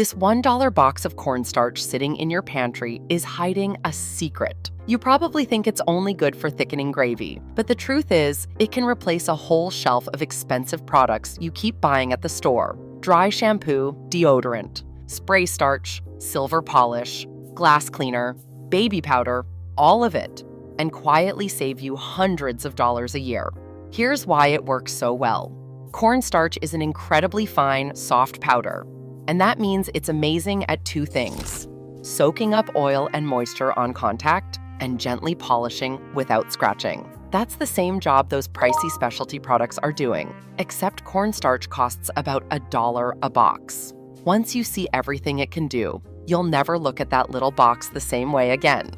This $1 box of cornstarch sitting in your pantry is hiding a secret. You probably think it's only good for thickening gravy, but the truth is, it can replace a whole shelf of expensive products you keep buying at the store. Dry shampoo, deodorant, spray starch, silver polish, glass cleaner, baby powder, all of it, and quietly save you hundreds of dollars a year. Here's why it works so well. Cornstarch is an incredibly fine, soft powder, and that means it's amazing at two things: soaking up oil and moisture on contact and gently polishing without scratching. That's the same job those pricey specialty products are doing, except cornstarch costs about $1 a box. Once you see everything it can do, you'll never look at that little box the same way again.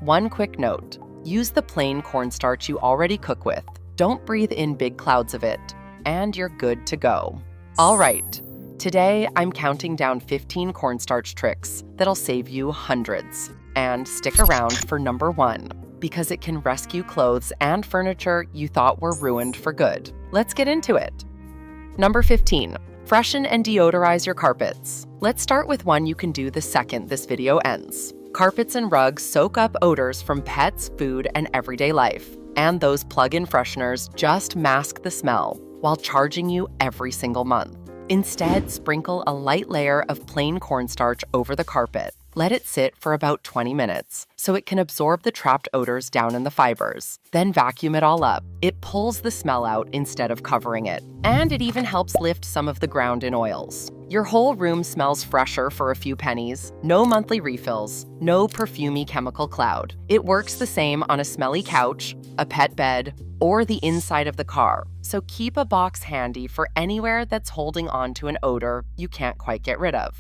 One quick note: use the plain cornstarch you already cook with. Don't breathe in big clouds of it, and you're good to go. All right, today I'm counting down 15 cornstarch tricks that'll save you hundreds. And stick around for number 1, because it can rescue clothes and furniture you thought were ruined for good. Let's get into it. Number 15, freshen and deodorize your carpets. Let's start with one you can do the second this video ends. Carpets and rugs soak up odors from pets, food, and everyday life. And those plug-in fresheners just mask the smell while charging you every single month. Instead, sprinkle a light layer of plain cornstarch over the carpet. Let it sit for about 20 minutes so it can absorb the trapped odors down in the fibers. Then vacuum it all up. It pulls the smell out instead of covering it. And it even helps lift some of the ground-in oils. Your whole room smells fresher for a few pennies. No monthly refills, no perfumey chemical cloud. It works the same on a smelly couch, a pet bed, or the inside of the car. So keep a box handy for anywhere that's holding on to an odor you can't quite get rid of.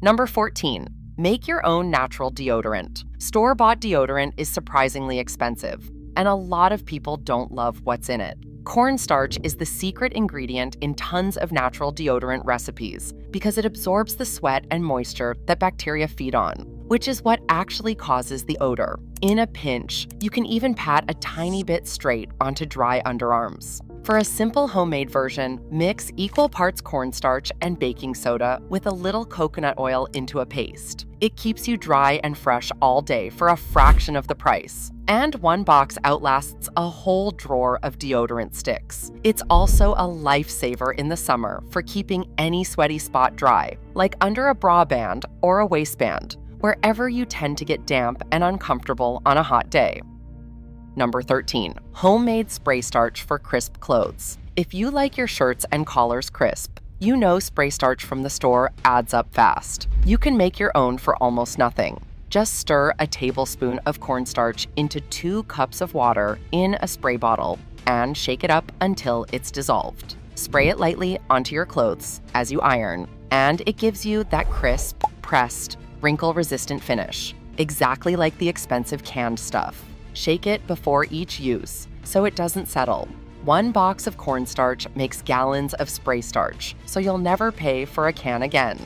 Number 14. Make your own natural deodorant. Store-bought deodorant is surprisingly expensive, and a lot of people don't love what's in it. Cornstarch is the secret ingredient in tons of natural deodorant recipes because it absorbs the sweat and moisture that bacteria feed on, which is what actually causes the odor. In a pinch, you can even pat a tiny bit straight onto dry underarms. For a simple homemade version, mix equal parts cornstarch and baking soda with a little coconut oil into a paste. It keeps you dry and fresh all day for a fraction of the price. And one box outlasts a whole drawer of deodorant sticks. It's also a lifesaver in the summer for keeping any sweaty spot dry, like under a bra band or a waistband, wherever you tend to get damp and uncomfortable on a hot day. Number 13, homemade spray starch for crisp clothes. If you like your shirts and collars crisp, you know spray starch from the store adds up fast. You can make your own for almost nothing. Just stir a tablespoon of cornstarch into 2 cups of water in a spray bottle and shake it up until it's dissolved. Spray it lightly onto your clothes as you iron, and it gives you that crisp, pressed, wrinkle-resistant finish, exactly like the expensive canned stuff. Shake it before each use so it doesn't settle. 1 box of cornstarch makes gallons of spray starch, so you'll never pay for a can again.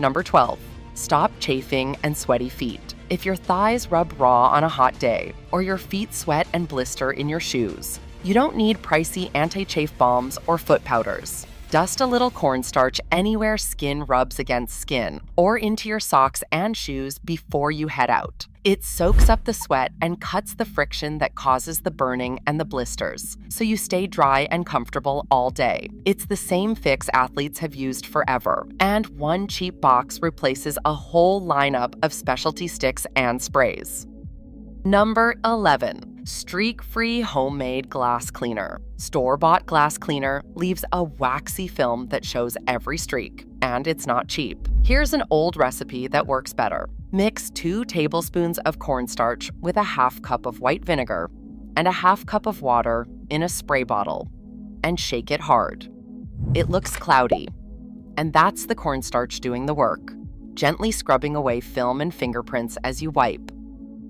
Number 12, stop chafing and sweaty feet. If your thighs rub raw on a hot day, or your feet sweat and blister in your shoes, you don't need pricey anti-chafe balms or foot powders. Dust a little cornstarch anywhere skin rubs against skin, or into your socks and shoes before you head out. It soaks up the sweat and cuts the friction that causes the burning and the blisters, so you stay dry and comfortable all day. It's the same fix athletes have used forever, and one cheap box replaces a whole lineup of specialty sticks and sprays. Number 11, streak-free homemade glass cleaner. Store-bought glass cleaner leaves a waxy film that shows every streak, and it's not cheap. Here's an old recipe that works better. Mix 2 tablespoons of cornstarch with a half cup of white vinegar and a half cup of water in a spray bottle, and shake it hard. It looks cloudy, and that's the cornstarch doing the work, gently scrubbing away film and fingerprints as you wipe.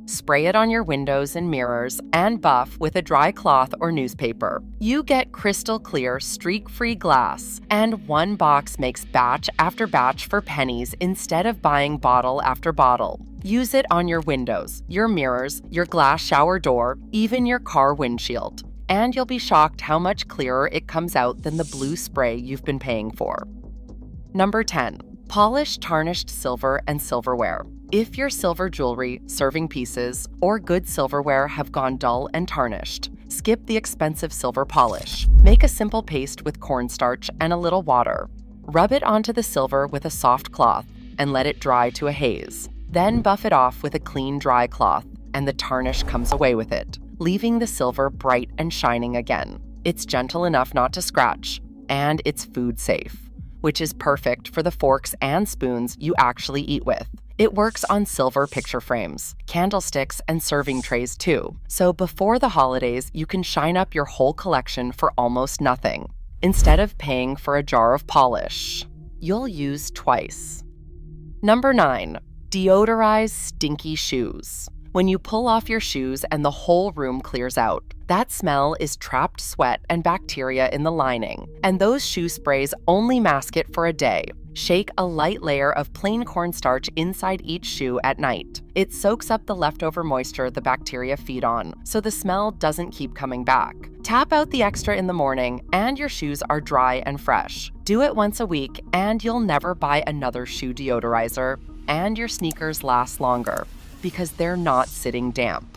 Spray it on your windows and mirrors and buff with a dry cloth or newspaper. You get crystal clear, streak-free glass, and one box makes batch after batch for pennies instead of buying bottle after bottle. Use it on your windows, your mirrors, your glass shower door, even your car windshield. And you'll be shocked how much clearer it comes out than the blue spray you've been paying for. Number 10. Polish tarnished silver and silverware. If your silver jewelry, serving pieces, or good silverware have gone dull and tarnished, skip the expensive silver polish. Make a simple paste with cornstarch and a little water. Rub it onto the silver with a soft cloth and let it dry to a haze. Then buff it off with a clean, dry cloth, and the tarnish comes away with it, leaving the silver bright and shining again. It's gentle enough not to scratch, and it's food safe, which is perfect for the forks and spoons you actually eat with. It works on silver picture frames, candlesticks, and serving trays too. So before the holidays, you can shine up your whole collection for almost nothing. Instead of paying for a jar of polish, you'll use twice. Number 9, deodorize stinky shoes. When you pull off your shoes and the whole room clears out, that smell is trapped sweat and bacteria in the lining, and those shoe sprays only mask it for a day. Shake a light layer of plain cornstarch inside each shoe at night. It soaks up the leftover moisture the bacteria feed on, so the smell doesn't keep coming back. Tap out the extra in the morning, and your shoes are dry and fresh. Do it once a week, and you'll never buy another shoe deodorizer, and your sneakers last longer, because they're not sitting damp.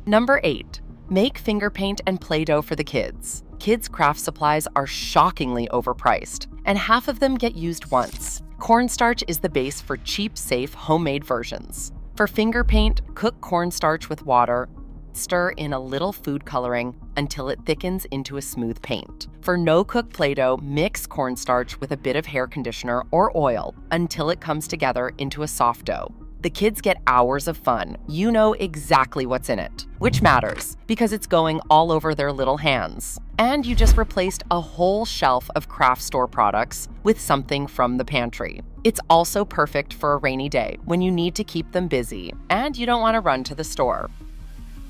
Number 8, make finger paint and Play-Doh for the kids. Kids' craft supplies are shockingly overpriced, and half of them get used once. Cornstarch is the base for cheap, safe, homemade versions. For finger paint, cook cornstarch with water, stir in a little food coloring until it thickens into a smooth paint. For no-cook Play-Doh, mix cornstarch with a bit of hair conditioner or oil until it comes together into a soft dough. The kids get hours of fun. You know exactly what's in it, which matters because it's going all over their little hands. And you just replaced a whole shelf of craft store products with something from the pantry. It's also perfect for a rainy day when you need to keep them busy and you don't want to run to the store.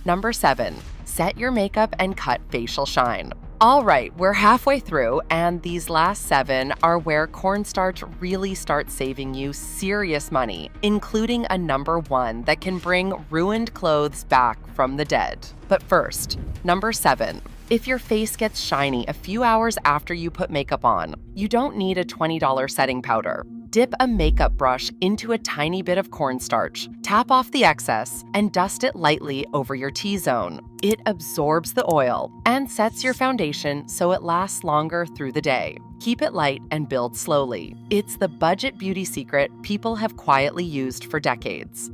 Number 7, set your makeup and cut facial shine. All right, we're halfway through, and these last 7 are where cornstarch really starts saving you serious money, including a number 1 that can bring ruined clothes back from the dead. But first, number 7. If your face gets shiny a few hours after you put makeup on, you don't need a $20 setting powder. Dip a makeup brush into a tiny bit of cornstarch, tap off the excess, and dust it lightly over your T-zone. It absorbs the oil and sets your foundation so it lasts longer through the day. Keep it light and build slowly. It's the budget beauty secret people have quietly used for decades.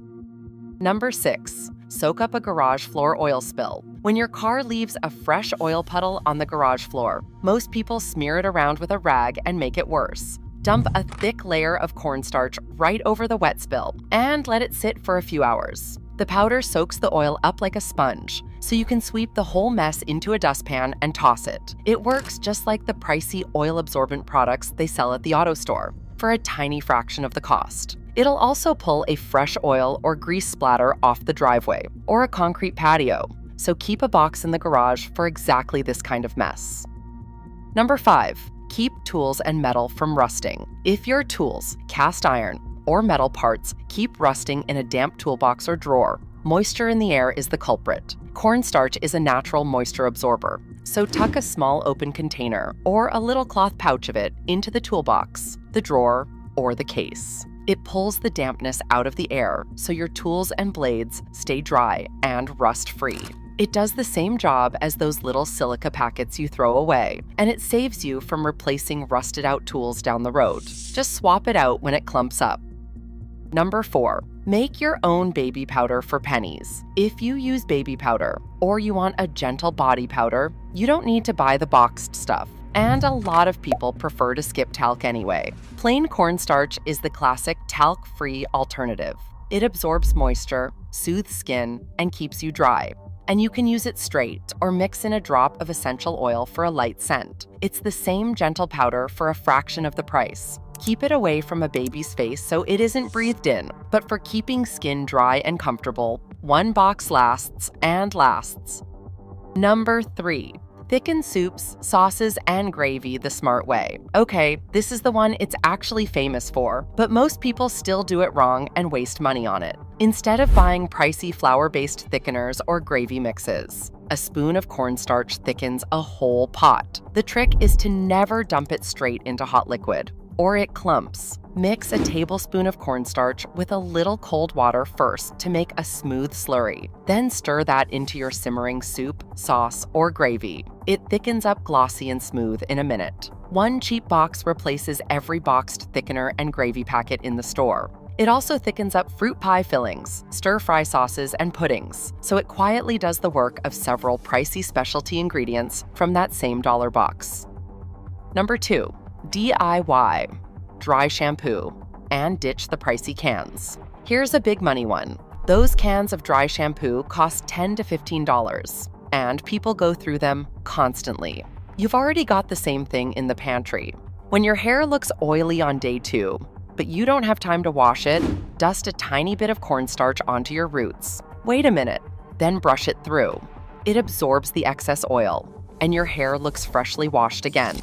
Number 6, soak up a garage floor oil spill. When your car leaves a fresh oil puddle on the garage floor, most people smear it around with a rag and make it worse. Dump a thick layer of cornstarch right over the wet spill and let it sit for a few hours. The powder soaks the oil up like a sponge, so you can sweep the whole mess into a dustpan and toss it. It works just like the pricey oil-absorbent products they sell at the auto store, for a tiny fraction of the cost. It'll also pull a fresh oil or grease splatter off the driveway or a concrete patio, so keep a box in the garage for exactly this kind of mess. Number 5, keep tools and metal from rusting. If your tools, cast iron, or metal parts keep rusting in a damp toolbox or drawer, moisture in the air is the culprit. Cornstarch is a natural moisture absorber, so tuck a small open container or a little cloth pouch of it into the toolbox, the drawer, or the case. It pulls the dampness out of the air so your tools and blades stay dry and rust-free. It does the same job as those little silica packets you throw away, and it saves you from replacing rusted-out tools down the road. Just swap it out when it clumps up. Number 4, make your own baby powder for pennies. If you use baby powder, or you want a gentle body powder, you don't need to buy the boxed stuff. And a lot of people prefer to skip talc anyway. Plain cornstarch is the classic talc-free alternative. It absorbs moisture, soothes skin, and keeps you dry. And you can use it straight or mix in a drop of essential oil for a light scent. It's the same gentle powder for a fraction of the price. Keep it away from a baby's face so it isn't breathed in, but for keeping skin dry and comfortable, one box lasts and lasts. Number 3, thicken soups, sauces, and gravy the smart way. Okay, this is the one it's actually famous for, but most people still do it wrong and waste money on it. Instead of buying pricey flour-based thickeners or gravy mixes, a spoon of cornstarch thickens a whole pot. The trick is to never dump it straight into hot liquid, or it clumps. Mix a tablespoon of cornstarch with a little cold water first to make a smooth slurry. Then stir that into your simmering soup, sauce, or gravy. It thickens up glossy and smooth in a minute. One cheap box replaces every boxed thickener and gravy packet in the store. It also thickens up fruit pie fillings, stir-fry sauces, and puddings, so it quietly does the work of several pricey specialty ingredients from that same dollar box. Number 2. DIY. Dry shampoo, and ditch the pricey cans. Here's a big money one. Those cans of dry shampoo cost $10 to $15, and people go through them constantly. You've already got the same thing in the pantry. When your hair looks oily on day 2, but you don't have time to wash it, dust a tiny bit of cornstarch onto your roots. Wait a minute, then brush it through. It absorbs the excess oil, and your hair looks freshly washed again.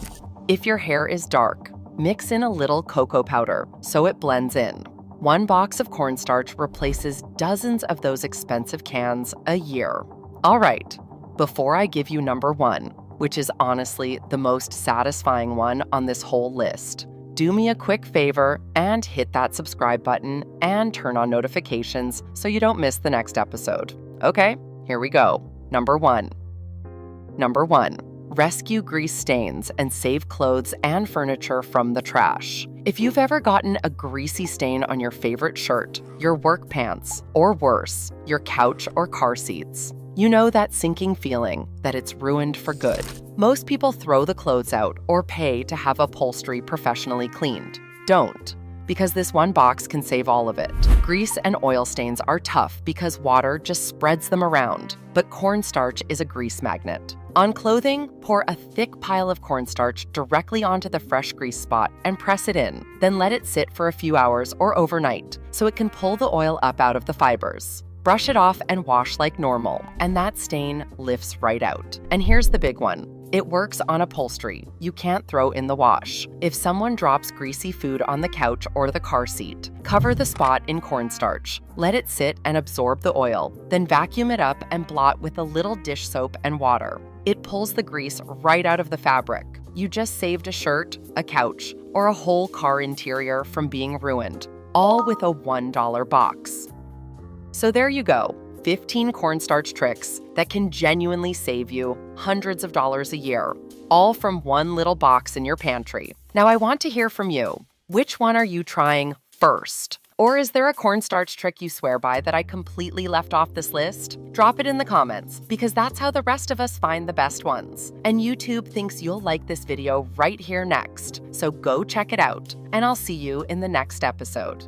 If your hair is dark, mix in a little cocoa powder so it blends in. One box of cornstarch replaces dozens of those expensive cans a year. All right, before I give you number 1, which is honestly the most satisfying one on this whole list, do me a quick favor and hit that subscribe button and turn on notifications so you don't miss the next episode. Okay, here we go. Number 1. Rescue grease stains and save clothes and furniture from the trash. If you've ever gotten a greasy stain on your favorite shirt, your work pants, or worse, your couch or car seats, you know that sinking feeling that it's ruined for good. Most people throw the clothes out or pay to have upholstery professionally cleaned. Don't, because this one box can save all of it. Grease and oil stains are tough because water just spreads them around, but cornstarch is a grease magnet. On clothing, pour a thick pile of cornstarch directly onto the fresh grease spot and press it in. Then let it sit for a few hours or overnight so it can pull the oil up out of the fibers. Brush it off and wash like normal, and that stain lifts right out. And here's the big one. It works on upholstery you can't throw in the wash. If someone drops greasy food on the couch or the car seat, cover the spot in cornstarch. Let it sit and absorb the oil, then vacuum it up and blot with a little dish soap and water. It pulls the grease right out of the fabric. You just saved a shirt, a couch, or a whole car interior from being ruined, all with a $1 box. So there you go. 15 cornstarch tricks that can genuinely save you hundreds of dollars a year, all from one little box in your pantry. Now I want to hear from you. Which one are you trying first? Or is there a cornstarch trick you swear by that I completely left off this list? Drop it in the comments, because that's how the rest of us find the best ones. And YouTube thinks you'll like this video right here next, so go check it out, and I'll see you in the next episode.